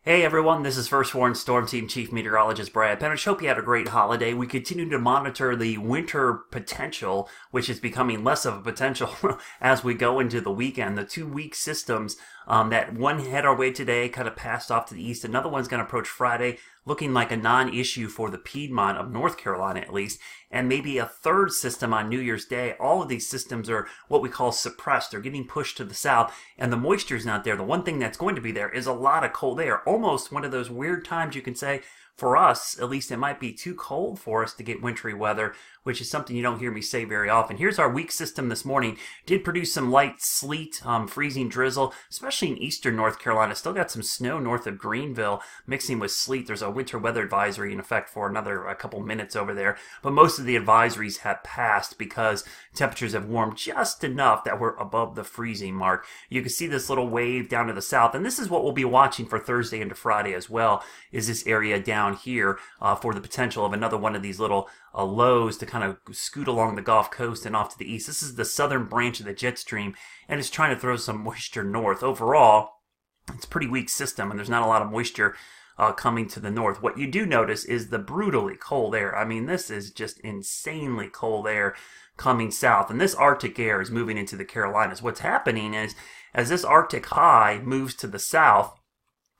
Hey everyone, this is First Warn Storm Team Chief Meteorologist Brad Penrich. Hope you had a great holiday. We continue to monitor the winter potential, which is becoming less of a potential as we go into the weekend. The 2 week systems that one head our way today kind of passed off to the east. Another one's going to approach Friday, looking like a non-issue for the Piedmont of North Carolina at least, and maybe a third system on New Year's Day. All of these systems are what we call suppressed. They're getting pushed to the south, and the moisture's not there. The one thing that's going to be there is a lot of cold air. Almost one of those weird times you can say, for us, at least, it might be too cold for us to get wintry weather, which is something you don't hear me say very often. Here's our weak system this morning. Did produce some light sleet, freezing drizzle, especially in eastern North Carolina. Still got some snow north of Greenville mixing with sleet. There's a winter weather advisory in effect for a couple minutes over there. But most of the advisories have passed because temperatures have warmed just enough that we're above the freezing mark. You can see this little wave down to the south, and this is what we'll be watching for Thursday into Friday as well, is this area down here for the potential of another one of these little lows to kind of scoot along the Gulf Coast and off to the east. This is the southern branch of the jet stream, and it's trying to throw some moisture north. Overall, it's a pretty weak system, and there's not a lot of moisture coming to the north. What you do notice is the brutally cold air. I mean, this is just insanely cold air coming south, and this Arctic air is moving into the Carolinas. What's happening is, as this Arctic high moves to the south,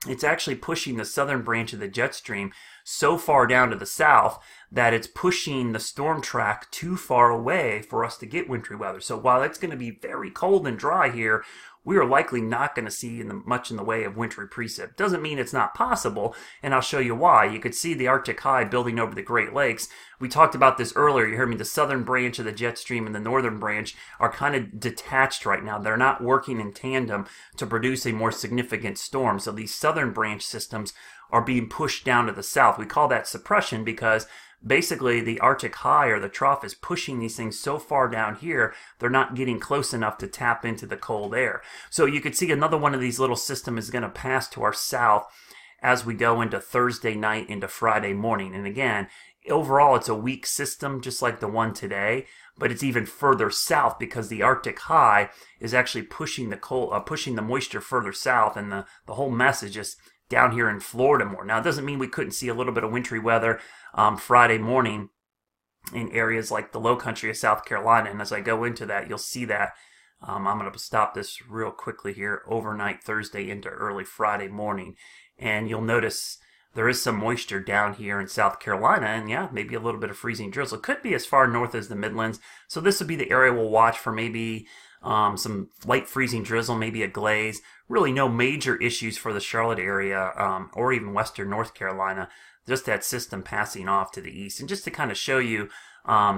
it's actually pushing the southern branch of the jet stream so far down to the south that it's pushing the storm track too far away for us to get wintry weather. So while it's going to be very cold and dry here, we are likely not going to see much in the way of wintry precip. Doesn't mean it's not possible, and I'll show you why. You could see the Arctic high building over the Great Lakes. We talked about this earlier. You heard me. The southern branch of the jet stream and the northern branch are kind of detached right now. They're not working in tandem to produce a more significant storm. So these southern branch systems are being pushed down to the south. We call that suppression because basically the Arctic high or the trough is pushing these things so far down here, they're not getting close enough to tap into the cold air. So you could see another one of these little systems is going to pass to our south as we go into Thursday night into Friday morning. And again, overall it's a weak system just like the one today, but it's even further south because the Arctic high is actually pushing the moisture further south, and the whole mess is just down here in Florida more. Now, it doesn't mean we couldn't see a little bit of wintry weather Friday morning in areas like the low country of South Carolina. And as I go into that, you'll see that. I'm going to stop this real quickly here, overnight Thursday into early Friday morning. And you'll notice there is some moisture down here in South Carolina, and yeah, maybe a little bit of freezing drizzle. It could be as far north as the Midlands. So this would be the area we'll watch for maybe some light freezing drizzle, maybe a glaze. Really no major issues for the Charlotte area or even western North Carolina. Just that system passing off to the east. And just to kind of show you,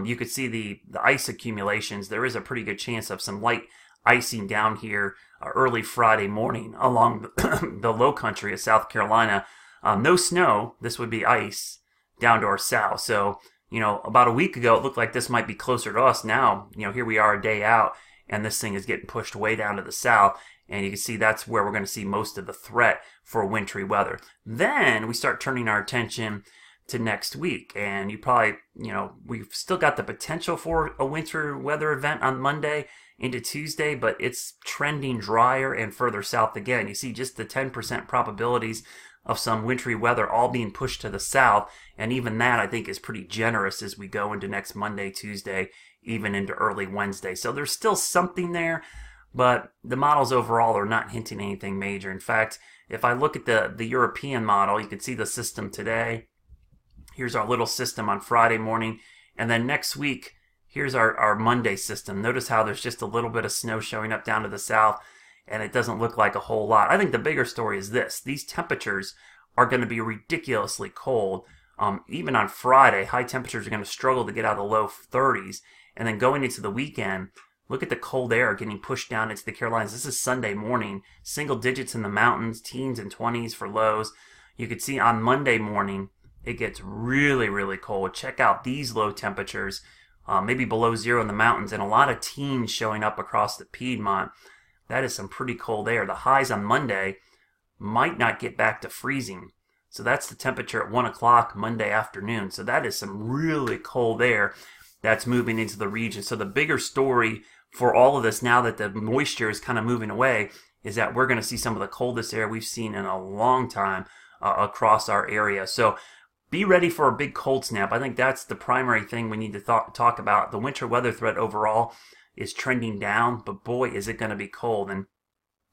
you could see the ice accumulations. There is a pretty good chance of some light icing down here early Friday morning along the low country of South Carolina. No snow. This would be ice down to our south. So, about a week ago, it looked like this might be closer to us. Now, here we are a day out, and this thing is getting pushed way down to the south. And you can see that's where we're going to see most of the threat for wintry weather. Then we start turning our attention to next week. And you probably, we've still got the potential for a winter weather event on Monday into Tuesday, but it's trending drier and further south again. You see just the 10% probabilities of some wintry weather all being pushed to the south. And even that, I think, is pretty generous as we go into next Monday, Tuesday, even into early Wednesday. So there's still something there, but the models overall are not hinting anything major. In fact, if I look at the European model, you can see the system today. Here's our little system on Friday morning. And then next week, here's our Monday system. Notice how there's just a little bit of snow showing up down to the south, and it doesn't look like a whole lot. I think the bigger story is this. These temperatures are going to be ridiculously cold. Even on Friday, high temperatures are going to struggle to get out of the low 30s. And then going into the weekend, look at the cold air getting pushed down into the Carolinas. This is Sunday morning. Single digits in the mountains, teens and 20s for lows. You could see on Monday morning, it gets really, really cold. Check out these low temperatures, maybe below zero in the mountains, and a lot of teens showing up across the Piedmont. That is some pretty cold air. The highs on Monday might not get back to freezing. So that's the temperature at 1 o'clock Monday afternoon. So that is some really cold air that's moving into the region. So the bigger story for all of this now that the moisture is kind of moving away is that we're going to see some of the coldest air we've seen in a long time across our area. So be ready for a big cold snap. I think that's the primary thing we need to talk about. The winter weather threat overall is trending down, but boy, is it going to be cold. And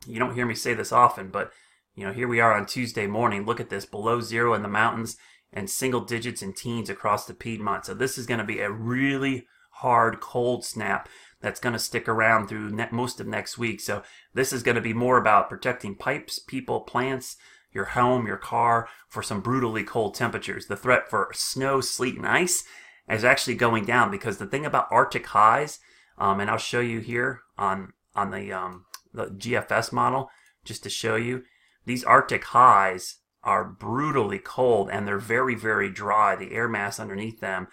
you don't hear me say this often, but here we are on Tuesday morning. Look at this, below zero in the mountains and single digits and teens across the Piedmont. So this is going to be a really hard cold snap that's going to stick around through most of next week. So this is going to be more about protecting pipes, people, plants, your home, your car for some brutally cold temperatures. The threat for snow, sleet, and ice is actually going down, because the thing about Arctic highs, and I'll show you here on the GFS model, just to show you, these Arctic highs are brutally cold, and they're very, very dry. The air mass underneath them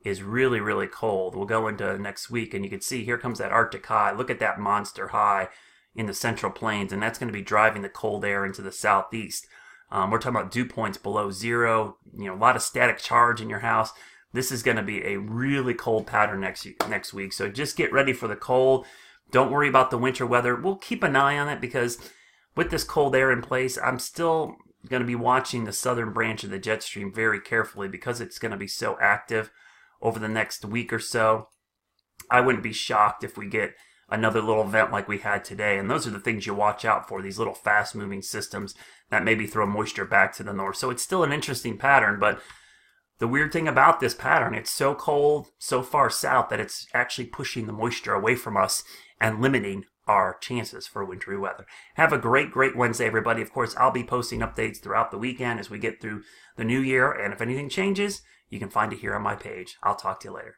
is really, really cold. We'll go into next week, and you can see here comes that Arctic high. Look at that monster high in the central plains, and that's going to be driving the cold air into the southeast. We're talking about dew points below zero, a lot of static charge in your house. This is going to be a really cold pattern next week. So just get ready for the cold. Don't worry about the winter weather. We'll keep an eye on it, because with this cold air in place, I'm still going to be watching the southern branch of the jet stream very carefully, because it's going to be so active over the next week or so. I wouldn't be shocked if we get another little event like we had today. And those are the things you watch out for, these little fast-moving systems that maybe throw moisture back to the north. So it's still an interesting pattern, but the weird thing about this pattern, it's so cold, so far south, that it's actually pushing the moisture away from us and limiting our chances for wintry weather. Have a great, great Wednesday, everybody. Of course, I'll be posting updates throughout the weekend as we get through the new year. And if anything changes, you can find it here on my page. I'll talk to you later.